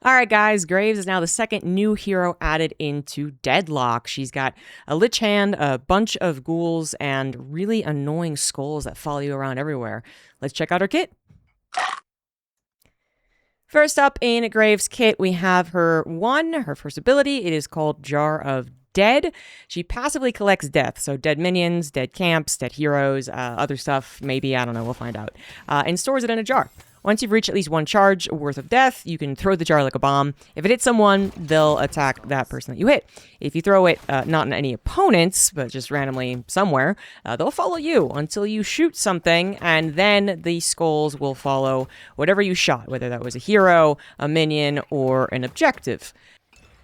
All right, guys, Graves is now the second new hero added into Deadlock. She's got a Lich Hand, a bunch of ghouls, and really annoying skulls that follow you around everywhere. Let's check out her kit. First up in Graves' kit, we have her first ability. It is called Jar of Dead. She passively collects death, so dead minions, dead camps, dead heroes, other stuff, maybe, I don't know, we'll find out, and stores it in a jar. Once you've reached at least one charge worth of death, you can throw the jar like a bomb. If it hits someone, they'll attack that person that you hit. If you throw it not in any opponents, but just randomly somewhere, they'll follow you until you shoot something, and then the skulls will follow whatever you shot, whether that was a hero, a minion, or an objective.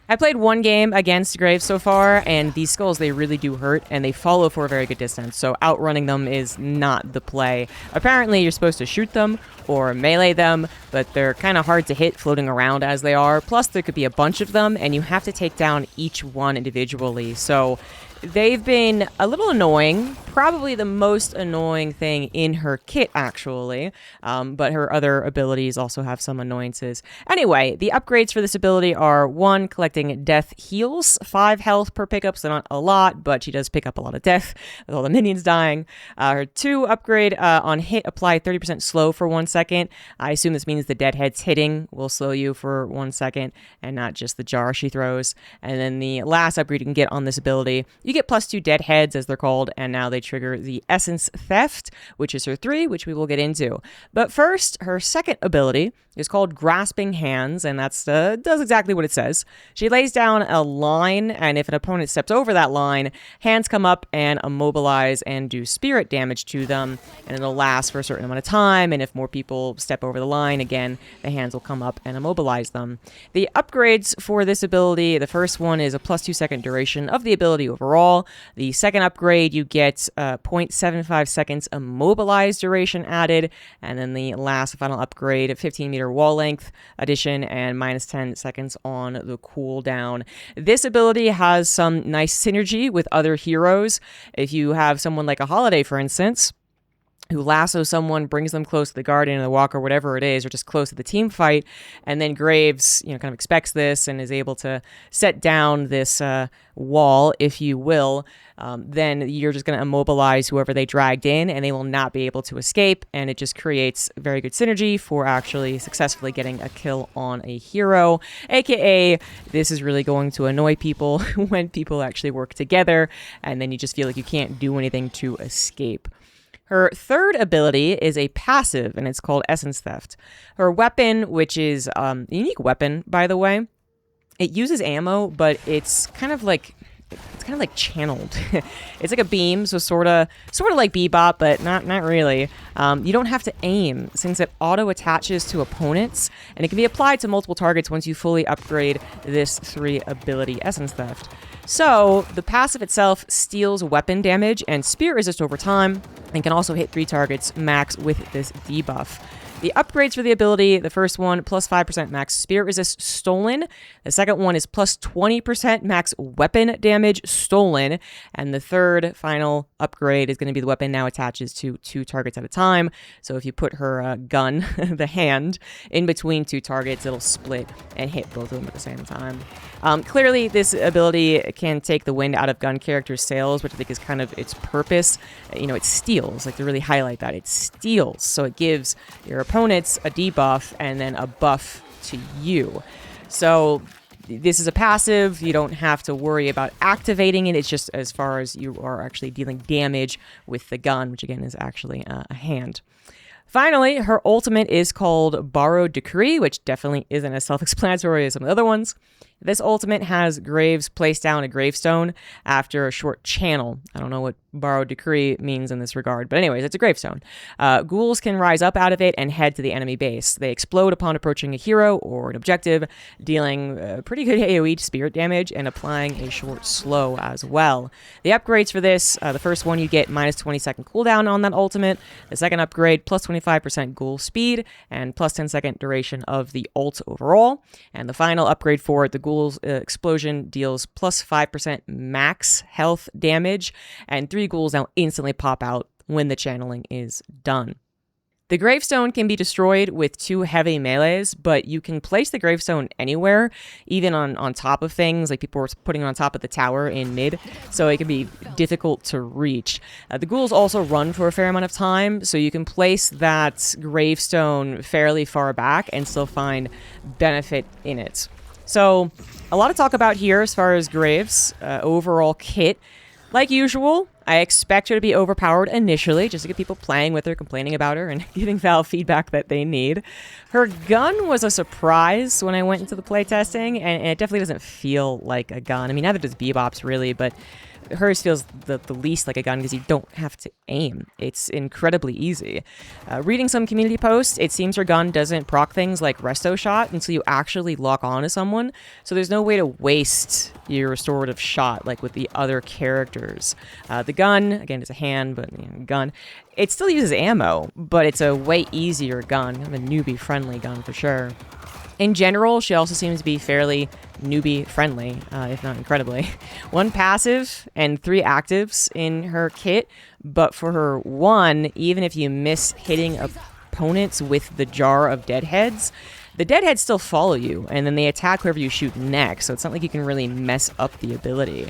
I played one game against Graves so far, and these skulls, they really do hurt, and they follow for a very good distance, so outrunning them is not the play. Apparently, you're supposed to shoot them or melee them, but they're kind of hard to hit floating around as they are. Plus, there could be a bunch of them, and you have to take down each one individually, so they've been a little annoying, probably the most annoying thing in her kit, actually, but her other abilities also have some annoyances. Anyway, the upgrades for this ability are 1, collecting death heals, 5 health per pickup, so not a lot, but she does pick up a lot of death with all the minions dying. Her 2 upgrade on hit, apply 30% slow for 1 second. I assume this means the deadheads hitting will slow you for 1 second, and not just the jar she throws. And then the last upgrade you can get on this ability, you get +2 dead heads, as they're called, and now they trigger the Essence Theft, which is her 3, which we will get into. But first, her second ability is called Grasping Hands, and that's does exactly what it says. She lays down a line, and if an opponent steps over that line, hands come up and immobilize and do spirit damage to them, and it'll last for a certain amount of time, and if more people step over the line, again, the hands will come up and immobilize them. The upgrades for this ability, the first one is a +2 second duration of the ability overall. The second upgrade, you get 0.75 seconds immobilized duration added, and then the last final upgrade, 15-meter wall length addition, and -10 seconds on the cooldown. This ability has some nice synergy with other heroes. If you have someone like a Holiday, for instance, who lassos someone, brings them close to the Guardian or the Walker, whatever it is, or just close to the team fight, and then Graves, kind of expects this and is able to set down this wall, if you will, then you're just going to immobilize whoever they dragged in, and they will not be able to escape, and it just creates very good synergy for actually successfully getting a kill on a hero, aka this is really going to annoy people when people actually work together, and then you just feel like you can't do anything to escape. Her third ability is a passive, and it's called Essence Theft. Her weapon, which is a unique weapon, by the way, it uses ammo, but it's kind of like channeled. It's like a beam, so sort of like Bebop, but not really. You don't have to aim, since it auto attaches to opponents, and it can be applied to multiple targets once you fully upgrade this 3 ability, Essence Theft. So the passive itself steals weapon damage and spirit resist over time, and can also hit 3 targets max with this debuff. The upgrades for the ability, the first one, +5% max spirit resist stolen. The second one is +20% max weapon damage stolen. And the third final upgrade is going to be the weapon now attaches to 2 targets at a time. So if you put her gun, the hand, in between 2 targets, it'll split and hit both of them at the same time. Clearly, this ability can take the wind out of gun characters' sails, which I think is kind of its purpose. It steals, like to really highlight that. It steals, so it gives your opponents a debuff and then a buff to you. So this is a passive. You don't have to worry about activating it. It's just as far as you are actually dealing damage with the gun, which again is actually a hand. Finally, her ultimate is called Borrowed Decree, which definitely isn't as self-explanatory as some of the other ones. This ultimate has Graves place down a gravestone after a short channel. I don't know what Borrowed Decree means in this regard, but anyways, it's a gravestone. Ghouls can rise up out of it and head to the enemy base. They explode upon approaching a hero or an objective, dealing pretty good AoE spirit damage and applying a short slow as well. The upgrades for this, the first one you get -20 second cooldown on that ultimate. The second upgrade, +25% ghoul speed and +10 second duration of the ult overall. And the final upgrade for it, the Ghoul's explosion deals +5% max health damage, and 3 ghouls now instantly pop out when the channeling is done. The gravestone can be destroyed with 2 heavy melees, but you can place the gravestone anywhere, even on top of things, like people were putting it on top of the tower in mid, so it can be difficult to reach. The ghouls also run for a fair amount of time, so you can place that gravestone fairly far back and still find benefit in it. So, a lot to talk about here as far as Graves' overall kit. Like usual, I expect her to be overpowered initially, just to get people playing with her, complaining about her, and giving Val feedback that they need. Her gun was a surprise when I went into the playtesting, and it definitely doesn't feel like a gun. I mean, neither does Bebop's really, but hers feels the least like a gun because you don't have to aim. It's incredibly easy. Reading some community posts, it seems her gun doesn't proc things like Resto Shot until you actually lock on to someone, so there's no way to waste your restorative shot like with the other characters. The gun, again, is a hand, but gun. It still uses ammo, but it's a way easier gun. A newbie-friendly gun for sure. In general, she also seems to be fairly newbie-friendly, if not incredibly. 1 passive and 3 actives in her kit, but for her 1, even if you miss hitting opponents with the jar of deadheads, the deadheads still follow you, and then they attack whoever you shoot next, so it's not like you can really mess up the ability.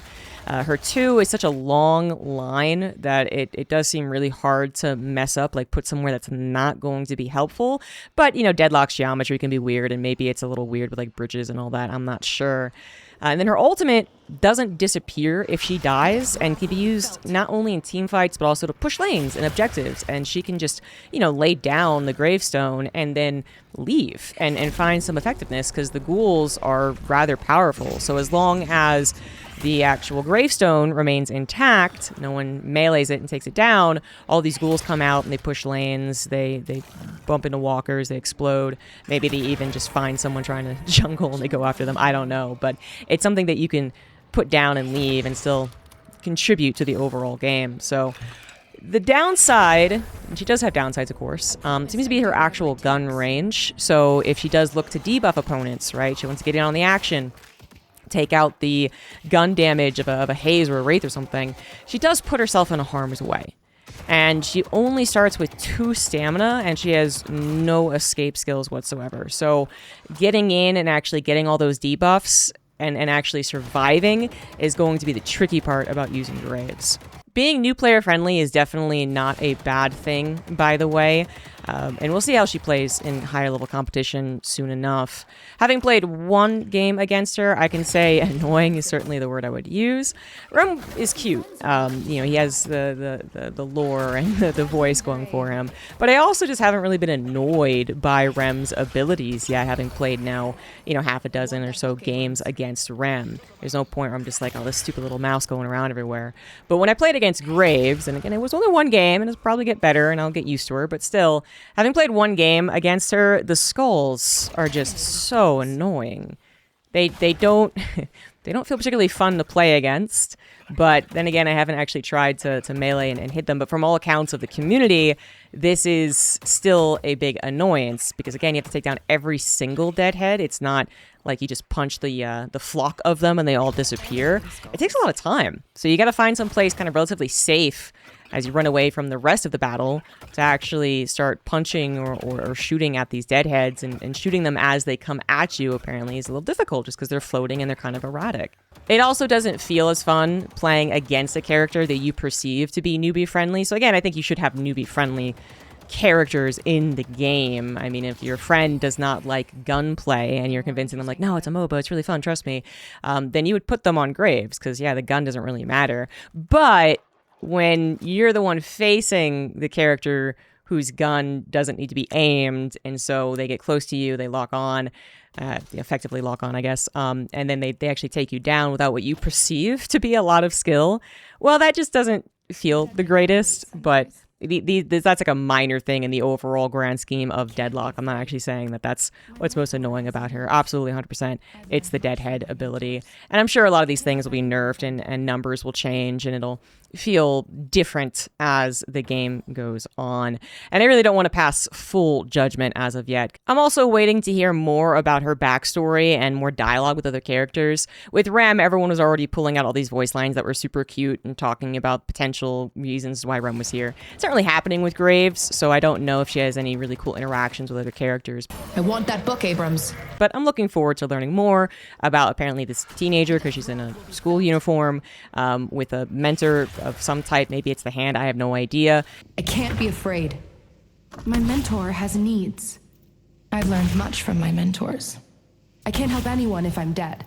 Her 2 is such a long line that it does seem really hard to mess up, like put somewhere that's not going to be helpful. But, Deadlock's geometry can be weird, and maybe it's a little weird with like bridges and all that. I'm not sure. And then her ultimate doesn't disappear if she dies and can be used not only in team fights, but also to push lanes and objectives. And she can just, lay down the gravestone and then leave and find some effectiveness because the ghouls are rather powerful. So as long as the actual gravestone remains intact, no one melees it and takes it down, all these ghouls come out and they push lanes, they bump into walkers, they explode, maybe they even just find someone trying to jungle and they go after them, I don't know, but it's something that you can put down and leave and still contribute to the overall game. So the downside, and she does have downsides of course, seems to be her actual gun range. So if she does look to debuff opponents, right, she wants to get in on the action, take out the gun damage of a haze or a wraith or something, she does put herself in harm's way. And she only starts with 2 stamina, and she has no escape skills whatsoever. So getting in and actually getting all those debuffs and actually surviving is going to be the tricky part about using Graves. Being new player friendly is definitely not a bad thing, by the way. And we'll see how she plays in higher level competition soon enough. Having played 1 game against her, I can say annoying is certainly the word I would use. Rem is cute. He has the lore and the voice going for him. But I also just haven't really been annoyed by Rem's abilities yet, having played now, half a dozen or so games against Rem. There's no point where I'm just like, oh, this stupid little mouse going around everywhere. But when I played against Graves, and again, it was only 1 game, and it'll probably get better, and I'll get used to her, but still, having played 1 game against her, the skulls are just so annoying. They don't they don't feel particularly fun to play against, but then again, I haven't actually tried to melee and hit them, but from all accounts of the community, this is still a big annoyance, because again, you have to take down every single deadhead. It's not like you just punch the flock of them and they all disappear. It takes a lot of time, so you got to find some place kind of relatively safe as you run away from the rest of the battle to actually start punching or shooting at these deadheads, and shooting them as they come at you apparently is a little difficult just because they're floating and they're kind of erratic. It also doesn't feel as fun playing against a character that you perceive to be newbie friendly. So again, I think you should have newbie friendly characters in the game. I mean, if your friend does not like gunplay and you're convincing them like, no, it's a MOBA, it's really fun, trust me, then you would put them on Graves because, yeah, the gun doesn't really matter. But when you're the one facing the character whose gun doesn't need to be aimed, and so they get close to you, they lock on, effectively lock on, I guess, and then they actually take you down without what you perceive to be a lot of skill, well, that just doesn't feel the greatest, but that's like a minor thing in the overall grand scheme of Deadlock. I'm not actually saying that that's what's most annoying about her. Absolutely 100%. It's the deadhead ability. And I'm sure a lot of these things will be nerfed and numbers will change and it'll feel different as the game goes on. And I really don't want to pass full judgment as of yet. I'm also waiting to hear more about her backstory and more dialogue with other characters. With Rem, everyone was already pulling out all these voice lines that were super cute and talking about potential reasons why Rem was here. It's not really happening with Graves, so I don't know if she has any really cool interactions with other characters. I want that book, Abrams. But I'm looking forward to learning more about apparently this teenager, because she's in a school uniform with a mentor of some type. Maybe it's the Hand. I have no idea. I can't be afraid. My mentor has needs. I've learned much from my mentors. I can't help anyone if I'm dead.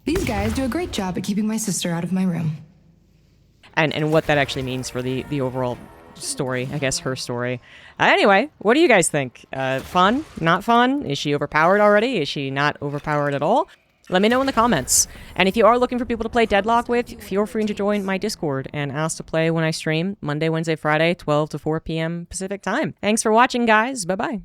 These guys do a great job at keeping my sister out of my room. And what that actually means for the overall story, I guess her story. Anyway, what do you guys think? Fun? Not fun? Is she overpowered already? Is she not overpowered at all? Let me know in the comments. And if you are looking for people to play Deadlock with, feel free to join my Discord and ask to play when I stream Monday, Wednesday, Friday, 12 to 4 p.m. Pacific time. Thanks for watching, guys. Bye-bye.